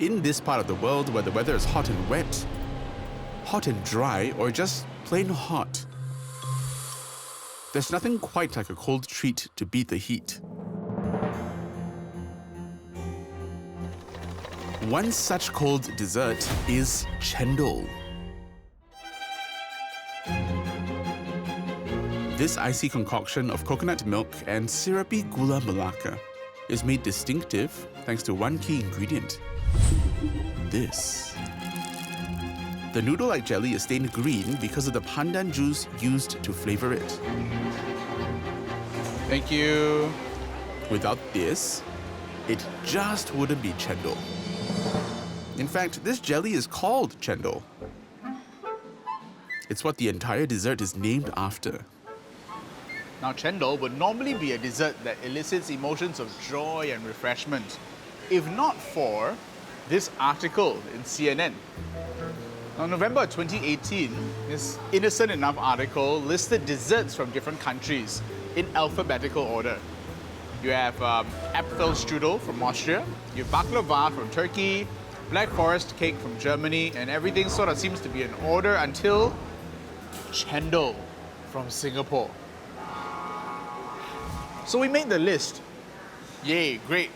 In this part of the world where the weather is hot and wet, hot and dry, or just plain hot, there's nothing quite like a cold treat to beat the heat. One such cold dessert is Cendol. This icy concoction of coconut milk and syrupy gula melaka is made distinctive thanks to one key ingredient: this. The noodle-like jelly is stained green because of the pandan juice used to flavor it. Thank you. Without this, it just wouldn't be Cendol. In fact, this jelly is called Cendol. It's what the entire dessert is named after. Now, Cendol would normally be a dessert that elicits emotions of joy and refreshment, if not for this article in CNN. Now, November 2018, this innocent enough article listed desserts from different countries in alphabetical order. You have Apfelstrudel from Austria, you have baklava from Turkey, Black Forest cake from Germany, and everything sort of seems to be in order until Cendol from Singapore. So we made the list. Yay, great.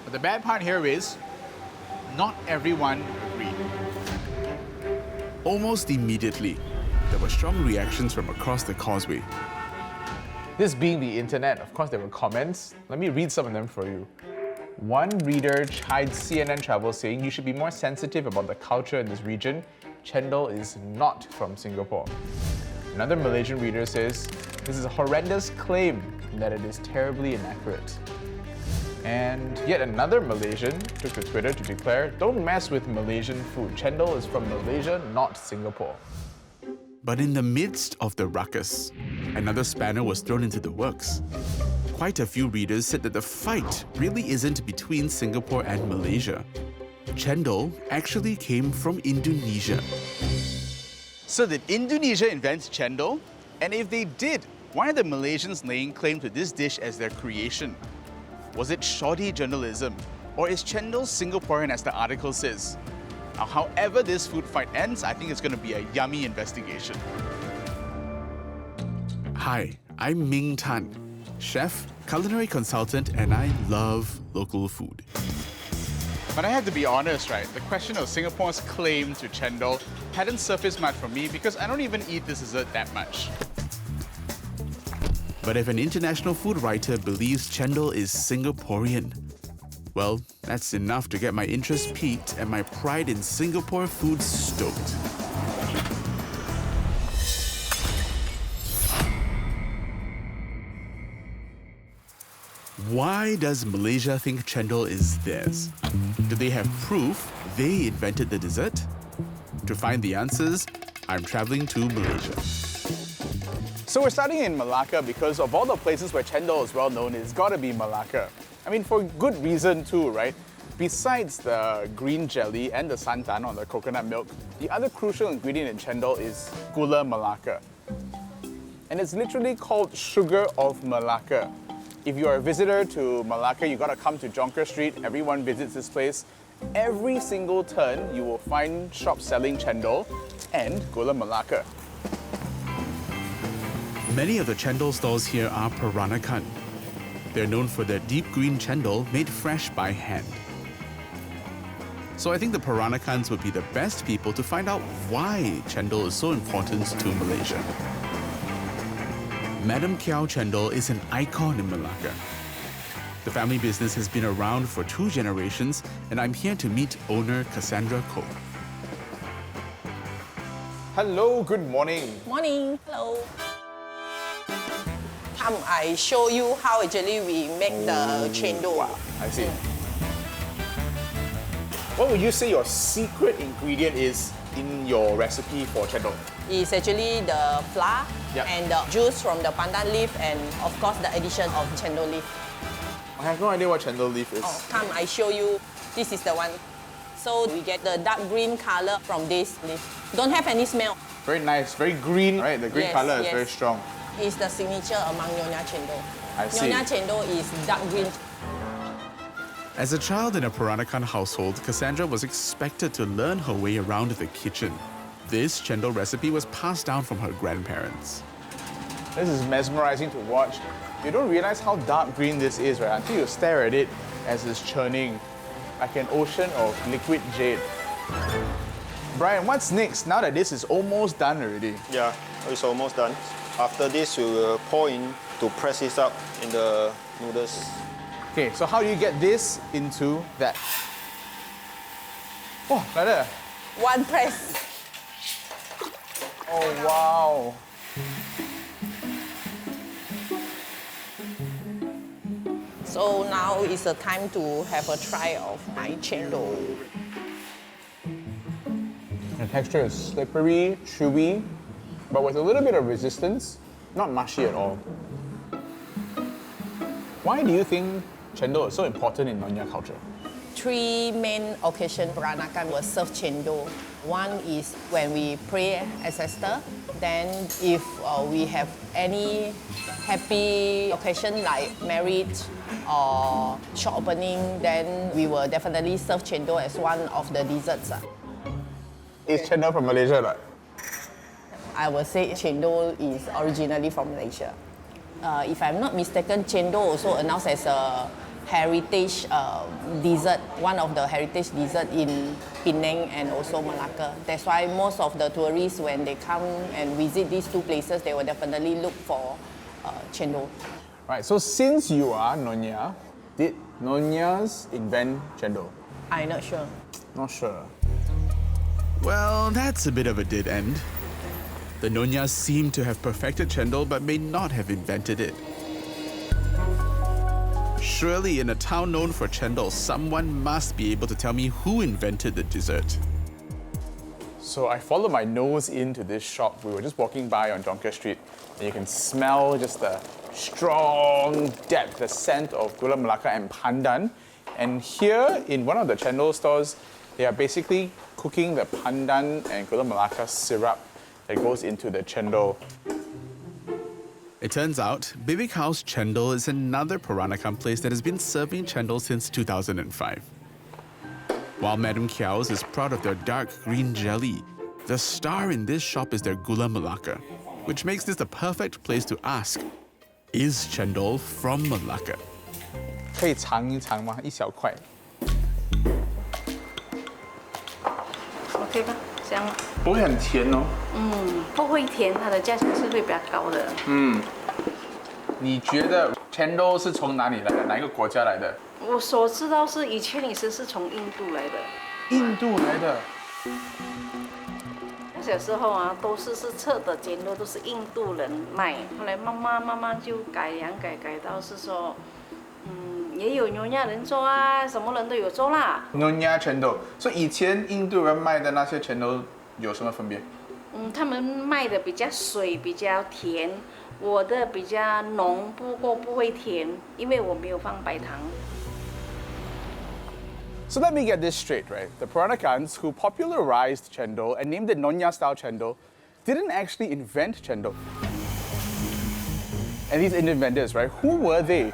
But the bad part here is, not everyone agreed. Almost immediately, there were strong reactions from across the causeway. This being the internet, of course there were comments. Let me read some of them for you. One reader chides CNN Travel saying you should be more sensitive about the culture in this region. Cendol is not from Singapore. Another Malaysian reader says, this is a horrendous claim that it is terribly inaccurate. And yet another Malaysian took to Twitter to declare, don't mess with Malaysian food. Cendol is from Malaysia, not Singapore. But in the midst of the ruckus, another spanner was thrown into the works. Quite a few readers said that the fight really isn't between Singapore and Malaysia. Cendol actually came from Indonesia. So did Indonesia invent Cendol? And if they did, why are the Malaysians laying claim to this dish as their creation? Was it shoddy journalism? Or is Cendol Singaporean as the article says? Now, however this food fight ends, I think it's going to be a yummy investigation. Hi, I'm Ming Tan, chef, culinary consultant, and I love local food. But I have to be honest, right? The question of Singapore's claim to Cendol hadn't surfaced much for me because I don't even eat this dessert that much. But if an international food writer believes Cendol is Singaporean, well, that's enough to get my interest piqued and my pride in Singapore food stoked. Why does Malaysia think Cendol is theirs? Do they have proof they invented the dessert? To find the answers, I'm traveling to Malaysia. So we're starting in Malacca because of all the places where Cendol is well known, it's got to be Malacca. I mean, for good reason too, right? Besides the green jelly and the santan on the coconut milk, the other crucial ingredient in Cendol is gula melaka. And it's literally called sugar of Malacca. If you're a visitor to Malacca, you gotta come to Jonker Street. Everyone visits this place. Every single turn, you will find shops selling Cendol and gula melaka. Many of the Cendol stalls here are Peranakan. They're known for their deep green Cendol made fresh by hand. So I think the Peranakans would be the best people to find out why Cendol is so important to Malaysia. Madam Kiao Cendol is an icon in Malacca. The family business has been around for 2 generations, and I'm here to meet owner Cassandra Koh. Hello, good morning. Morning. Hello. Come, I show you how actually we make the Cendol. Wow, I see. What would you say your secret ingredient is in your recipe for Cendol? It's actually the flour and the juice from the pandan leaf and of course the addition of Cendol leaf. I have no idea what Cendol leaf is. Oh, come, I show you. This is the one. So we get the dark green color from this leaf. Don't have any smell. Very nice, very green, right? The green color is very strong. It's the signature among Nyonya Cendol. I see. Nyonya Cendol is dark green. As a child in a Peranakan household, Cassandra was expected to learn her way around the kitchen. This cendol recipe was passed down from her grandparents. This is mesmerizing to watch. You don't realize how dark green this is, right? Until you stare at it as it's churning, like an ocean of liquid jade. Brian, what's next now that this is almost done already? Yeah, it's almost done. After this, we will pour in to press this up in the noodles. Okay, so how do you get this into that? Oh, like that. One press. Oh, wow. So now is the time to have a try of my cendol. The texture is slippery, chewy, but with a little bit of resistance, not mushy at all. Why do you think cendol is so important in Nyonya culture? Three main occasions Peranakan will serve cendol. One is when we pray ancestor. Then if we have any happy occasion like marriage or shop opening, then we will definitely serve cendol as one of the desserts. Is cendol from Malaysia, right? I would say cendol is originally from Malaysia. If I'm not mistaken, cendol also announced as a heritage dessert, one of the heritage dessert in Penang and also Malacca. That's why most of the tourists, when they come and visit these two places, they will definitely look for cendol. Right, so since you are Nyonya, did Nyonyas invent cendol? I'm not sure. Not sure. Well, that's a bit of a dead end. The Nyonyas seem to have perfected cendol but may not have invented it. Surely, in a town known for cendol, someone must be able to tell me who invented the dessert. So I followed my nose into this shop. We were just walking by on Jonker Street, and you can smell just the strong depth, the scent of gula melaka and pandan. And here, in one of the cendol stores, they are basically cooking the pandan and gula melaka syrup that goes into the cendol. It turns out, Bibik House Cendol is another Peranakan place that has been serving cendol since 2005. While Madam Kiao's is proud of their dark green jelly, the star in this shop is their gula melaka, which makes this the perfect place to ask, is cendol from Malacca? 可以尝一尝吗？一小块。OK 吧，香吗？不会很甜哦。不会甜，它的价钱是会比较高的。你觉得 cendol 是从哪里来的？哪一个国家来的？我所知道是以前是从印度来的。印度来的。小时候啊，都是测的cendol都是印度人卖，后来慢慢就改良改到是说，也有牛亚人做啊，什么人都有做啦。Nyonya cendol， 所以以前印度人卖的那些 cendol 有什么分别？他们卖的比较水，比较甜，我的比较浓，不过不会甜，因为我没有放白糖。So let me get this straight, right? The Peranakans who popularized cendol and named it Nyonya style cendol didn't actually invent cendol. And these Indian vendors, right? Who were they?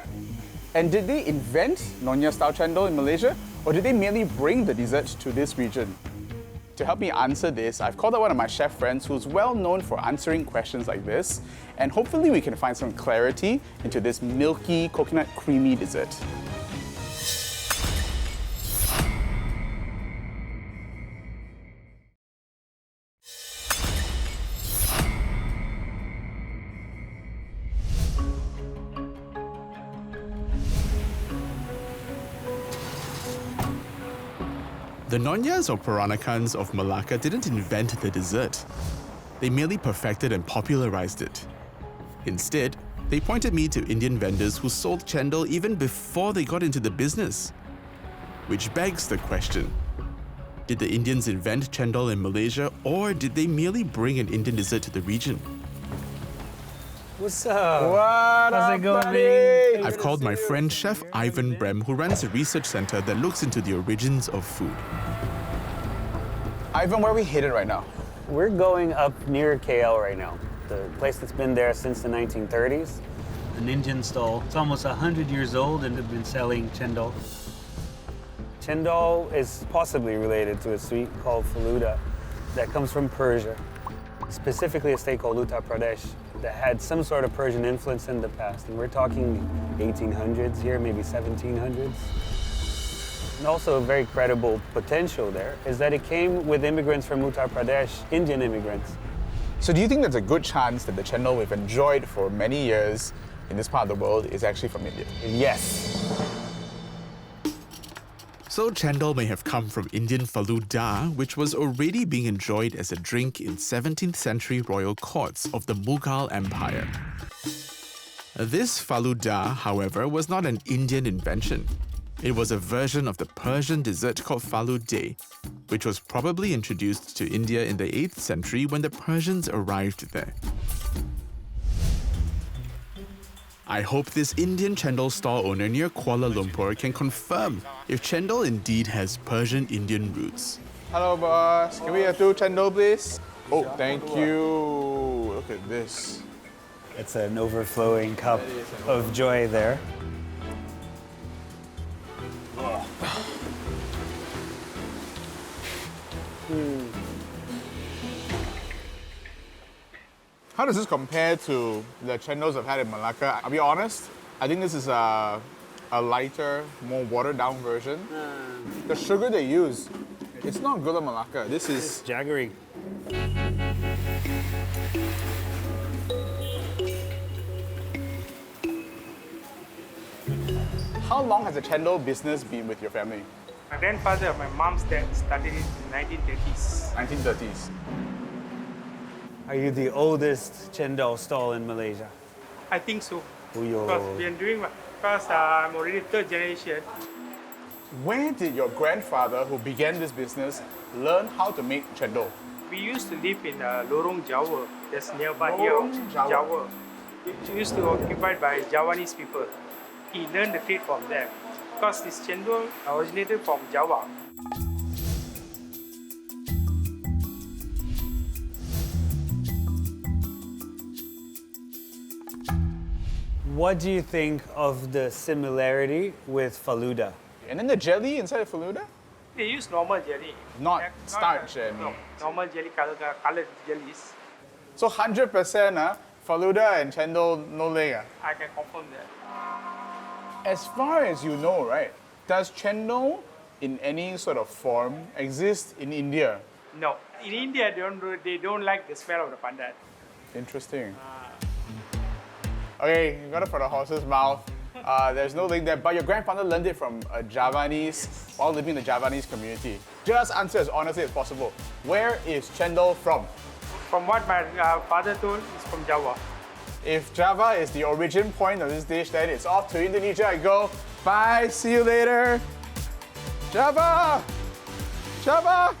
And did they invent Nyonya style cendol in Malaysia, or did they merely bring the dessert to this region? To help me answer this, I've called out one of my chef friends who's well known for answering questions like this, and hopefully we can find some clarity into this milky, coconut creamy dessert. The Nyonyas or Peranakans of Malacca didn't invent the dessert. They merely perfected and popularized it. Instead, they pointed me to Indian vendors who sold cendol even before they got into the business. Which begs the question, did the Indians invent cendol in Malaysia, or did they merely bring an Indian dessert to the region? What's up? What How's up, it going, buddy? Ming? I've called my friend Chef Ivan Brem, who runs a research center that looks into the origins of food. Ivan, where are we headed right now? We're going up near KL right now, the place that's been there since the 1930s. An Indian stall. It's almost 100 years old and they've been selling cendol. Cendol is possibly related to a sweet called faluda that comes from Persia, specifically a state called Uttar Pradesh that had some sort of Persian influence in the past. And we're talking 1800s here, maybe 1700s. And also a very credible potential there is that it came with immigrants from Uttar Pradesh, Indian immigrants. So do you think there's a good chance that the cendol we've enjoyed for many years in this part of the world is actually from India? Yes. So cendol may have come from Indian faluda, which was already being enjoyed as a drink in 17th century royal courts of the Mughal Empire. This faluda, however, was not an Indian invention. It was a version of the Persian dessert called falude, which was probably introduced to India in the 8th century when the Persians arrived there. I hope this Indian cendol stall owner near Kuala Lumpur can confirm if cendol indeed has Persian Indian roots. Hello, boss. Can we have 2 cendol, please? Oh, thank you. Look at this. It's an overflowing cup of joy there. How does this compare to the cendol's I've had in Malacca? I'll be honest, I think this is a lighter, more watered down version. The sugar they use, it's not gula melaka. This is Jaggery. How long has the cendol business been with your family? My grandfather, my mom's dad, started it in 1930s. 1930s. Are you the oldest cendol stall in Malaysia? I think so. Uyo. Because we are doing, because I'm already 3rd generation. Where did your grandfather, who began this business, learn how to make cendol? We used to live in Lorong Jawa, that's nearby Lorong here. Jawa. It used to be occupied by Javanese people. He learned the trade from them. Because this cendol originated from Java. What do you think of the similarity with faluda? And then the jelly inside the faluda? They use normal jelly. Not starch and... No, normal jelly, colored jellies. So 100% faluda and cendol no leg. I can confirm that. As far as you know, right, does cendol in any sort of form exist in India? No. In India, they don't like the smell of the pandan. Interesting. Okay, you got it for the horse's mouth. There's no link there, but your grandfather learned it from a Javanese while living in the Javanese community. Just answer as honestly as possible. Where is cendol from? From what my father told, it's from Java. If Java is the origin point of this dish, then it's off to Indonesia I go. Bye, see you later. Java! Java!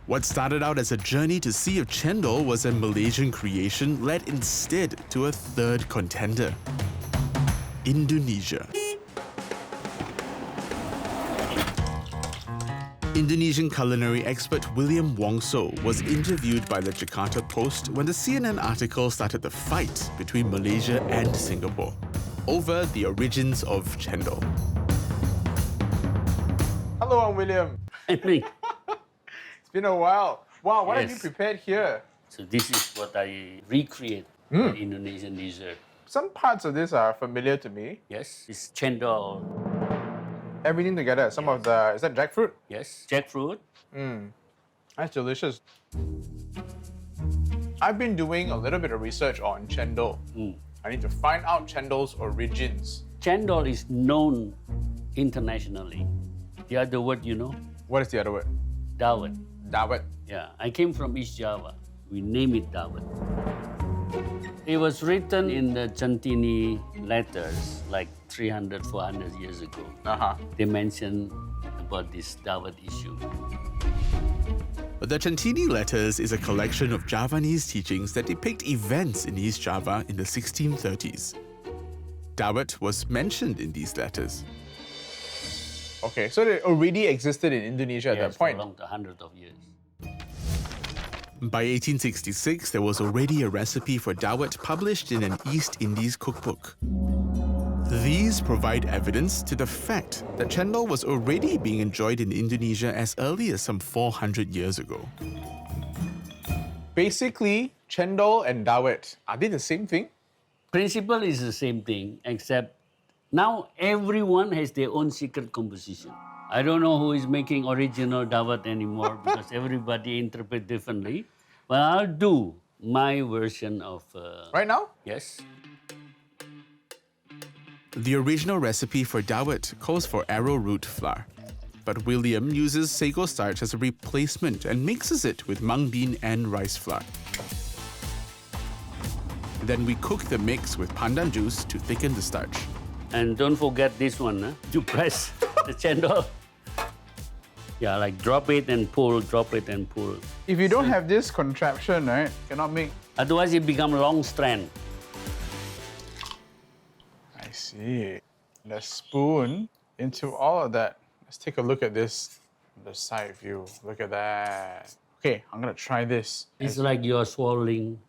What started out as a journey to see if cendol was a Malaysian creation led instead to a third contender, Indonesia. Indonesian culinary expert William Wongso was interviewed by the Jakarta Post when the CNN article started the fight between Malaysia and Singapore over the origins of cendol. Hello, I'm William. It's It's been a while. Wow, what have you Yes. prepared here? So this is what I recreate the Indonesian dessert. Some parts of this are familiar to me. Yes, it's cendol. Everything together. Some of the... Is that jackfruit? Yes, jackfruit. That's delicious. I've been doing a little bit of research on cendol. I need to find out cendol's origins. Cendol is known internationally. The other word, you know, What is the other word? dawet. Dawet. Yeah, I came from East Java. We name it dawet. It was written in the Centini letters like 300, 400 years ago. They mentioned about this dawet issue. The Centini Letters is a collection of Javanese teachings that depict events in East Java in the 1630s. Dawet was mentioned in these letters. Okay, so it already existed in Indonesia at that point. For hundreds of years. By 1866, there was already a recipe for dawet published in an East Indies cookbook. These provide evidence to the fact that cendol was already being enjoyed in Indonesia as early as some 400 years ago. Basically, cendol and dawet, are they the same thing? Principle is the same thing, except now everyone has their own secret composition. I don't know who is making original dawet anymore because everybody interprets differently. But I'll do my version of... Right now? Yes. The original recipe for dawet calls for arrowroot flour, but William uses sago starch as a replacement and mixes it with mung bean and rice flour. Then we cook the mix with pandan juice to thicken the starch. And don't forget this one, to press the cendol. Yeah, like drop it and pull, drop it and pull. If you don't have this contraption, right, cannot make... Otherwise, it becomes long strand. I see. The spoon into all of that. Let's take a look at this, the side view. Look at that. Okay, I'm gonna try this. It's like you're swallowing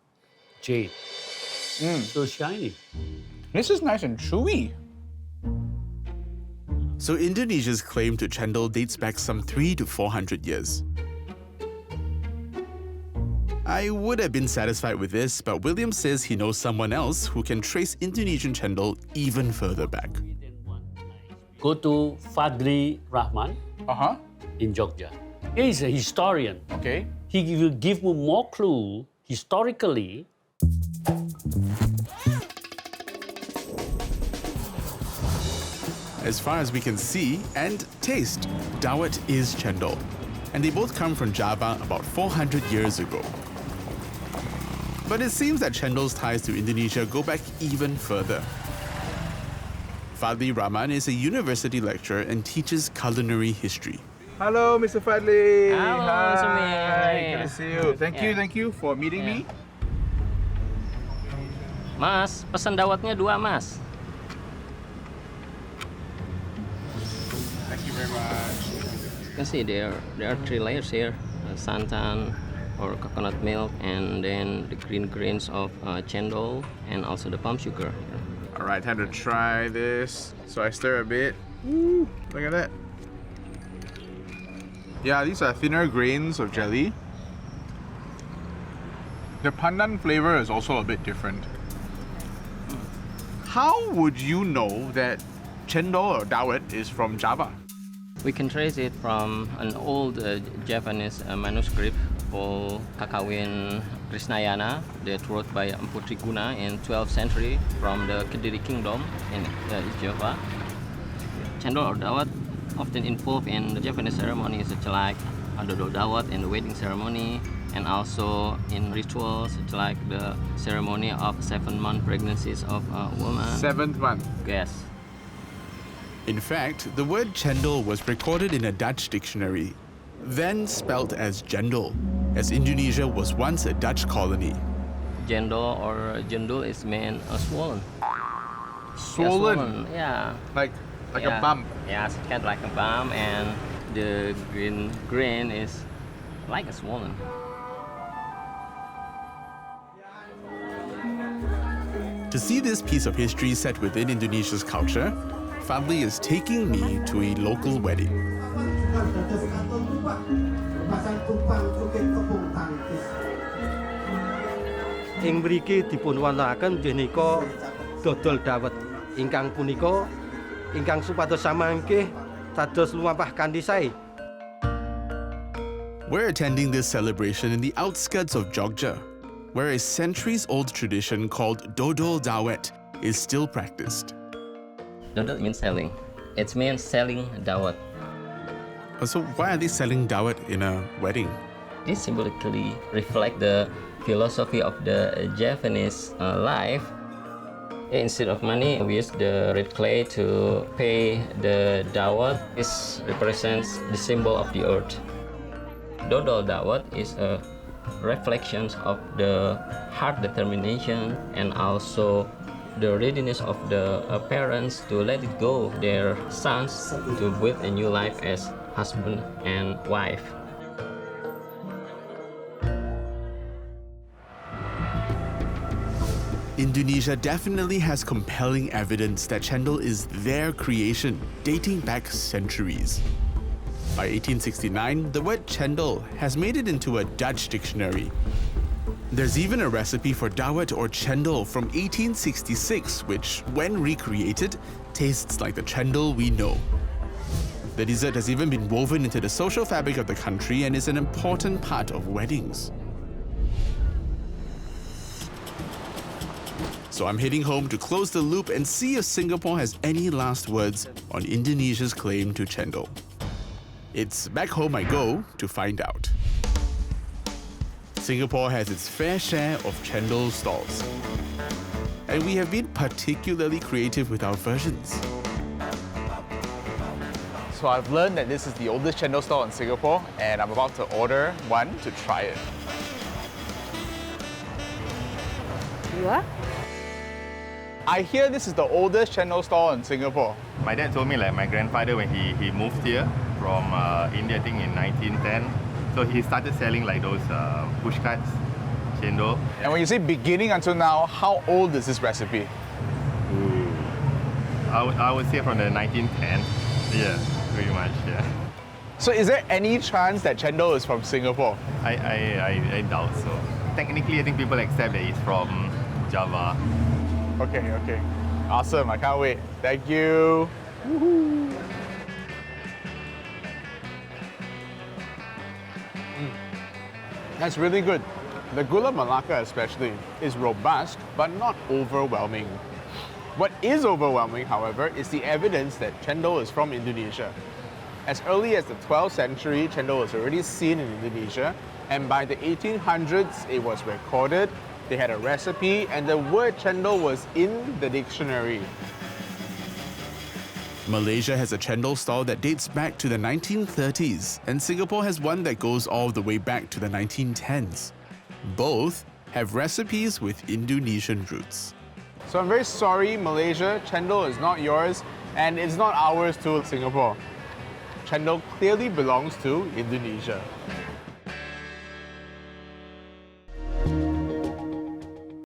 jade. So shiny. This is nice and chewy. So Indonesia's claim to cendol dates back some 300 to 400 years. I would have been satisfied with this, but William says he knows someone else who can trace Indonesian cendol even further back. Go to Fadli Rahman in Jogja. He's a historian. Okay. He will give you more clue historically. As far as we can see and taste, dawet is cendol, and they both come from Java about 400 years ago. But it seems that cendol's ties to Indonesia go back even further. Fadli Rahman is a university lecturer and teaches culinary history. Hello, Mr. Fadli. Hello, Mr. Ming. Hi, good to see you. Thank you for meeting me. Mas, pesan dawetnya 2, Mas. Thank you very much. You can see there are 3 layers here. Santan or coconut milk, and then the green grains of cendol, and also the palm sugar. All right, time to try this. So I stir a bit. Ooh, look at that. Yeah, these are thinner grains of jelly. The pandan flavor is also a bit different. How would you know that cendol or dawet is from Java? We can trace it from an old Javanese manuscript called Kakawin Krishnayana that wrote by Empu Triguna in 12th century from the Kediri Kingdom in East Java. Cendol or dawet often involved in the Javanese ceremonies such like adodo dawet in the wedding ceremony, and also in rituals such like the ceremony of 7-month pregnancies of a woman. 7th month. Yes. In fact, the word cendol was recorded in a Dutch dictionary, then spelt as jendol, as Indonesia was once a Dutch colony. Jendol or jendul is meant swollen. Swollen? Yeah. Like Yeah. a bump. Yeah, it's kind of like a bump, and the green grain is like a swollen. To see this piece of history set within Indonesia's culture, Fadli is taking me to a local wedding. Ing mriki dipun wontenaken denika dodol dawet ingkang punika ingkang supados samangke dados lumampah kanthi sae. We're attending this celebration in the outskirts of Jogja, where a centuries-old tradition called dodol dawet is still practiced. Dodol means selling. It means selling dawet. So why are they selling dawet in a wedding? This symbolically reflects the philosophy of the Javanese life. Instead of money, we use the red clay to pay the dawet. This represents the symbol of the earth. Dodol dawet is a reflection of the hard determination and also the readiness of the parents to let it go their sons to build a new life as husband and wife. Indonesia definitely has compelling evidence that cendol is their creation, dating back centuries. By 1869, the word cendol has made it into a Dutch dictionary. There's even a recipe for dawet or cendol from 1866, which, when recreated, tastes like the cendol we know. The dessert has even been woven into the social fabric of the country and is an important part of weddings. So I'm heading home to close the loop and see if Singapore has any last words on Indonesia's claim to cendol. It's back home I go to find out. Singapore has its fair share of cendol stalls. And we have been particularly creative with our versions. So I've learned that this is the oldest cendol stall in Singapore, and I'm about to order one to try it. You are? I hear this is the oldest cendol stall in Singapore. My dad told me like my grandfather when he moved here from India, I think in 1910. So he started selling like those push carts, cendol. And when you say beginning until now, how old is this recipe? I would say from the 1910s. Yeah, pretty much, yeah. So is there any chance that cendol is from Singapore? I doubt so. Technically, I think people accept that it's from Java. Okay. Awesome, I can't wait. Thank you. Woohoo. That's really good. The gula melaka especially is robust, but not overwhelming. What is overwhelming, however, is the evidence that cendol is from Indonesia. As early as the 12th century, cendol was already seen in Indonesia, and by the 1800s, it was recorded. They had a recipe, and the word cendol was in the dictionary. Malaysia has a cendol stall that dates back to the 1930s, and Singapore has one that goes all the way back to the 1910s. Both have recipes with Indonesian roots. So I'm very sorry, Malaysia, cendol is not yours, and it's not ours too, Singapore. Cendol clearly belongs to Indonesia.